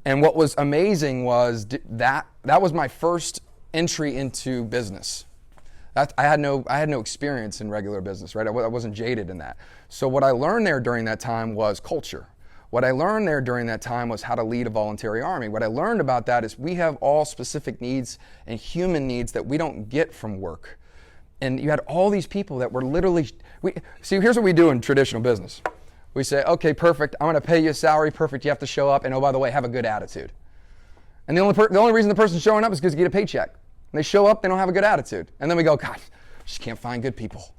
And what was amazing was that was my first entry into business. I had no experience in regular business, right? I wasn't jaded in that. So what I learned there during that time was culture. What I learned there during that time was how to lead a voluntary army. What I learned about that is we have all specific needs and human needs that we don't get from work. And you had all these people that were literally, see, here's what we do in traditional business. We say, okay, perfect, I'm gonna pay you a salary, perfect, you have to show up, and oh, by the way, have a good attitude. And the only reason the person's showing up is because you get a paycheck. And they show up, they don't have a good attitude. And then we go, God, just can't find good people.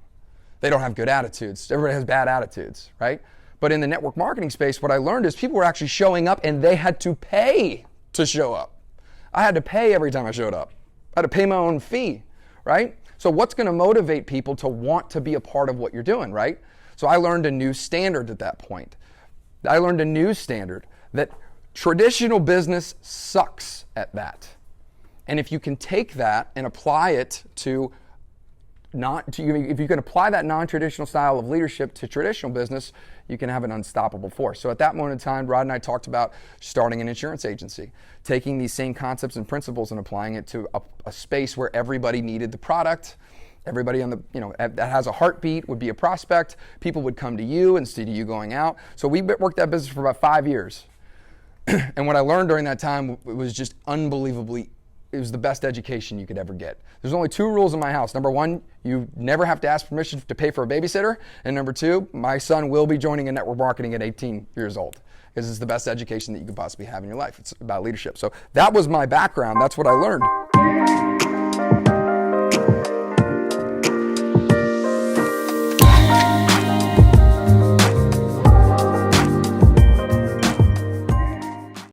They don't have good attitudes. Everybody has bad attitudes, right? But in the network marketing space, what I learned is people were actually showing up and they had to pay to show up. I had to pay every time I showed up. I had to pay my own fee, right? So what's gonna motivate people to want to be a part of what you're doing, right? So I learned a new standard at that point. I learned a new standard that traditional business sucks at that. And if you can take that and apply it to if you can apply that non-traditional style of leadership to traditional business, you can have an unstoppable force. So at that moment in time, Rod and I talked about starting an insurance agency, taking these same concepts and principles and applying it to a space where everybody needed the product. Everybody on that has a heartbeat would be a prospect. People would come to you instead of you going out. So we worked that business for about 5 years. And what I learned during that time was just unbelievably, it was the best education you could ever get. There's only 2 rules in my house. Number 1, you never have to ask permission to pay for a babysitter. And number 2, my son will be joining in network marketing at 18 years old because it's the best education that you could possibly have in your life. It's about leadership. So that was my background. That's what I learned.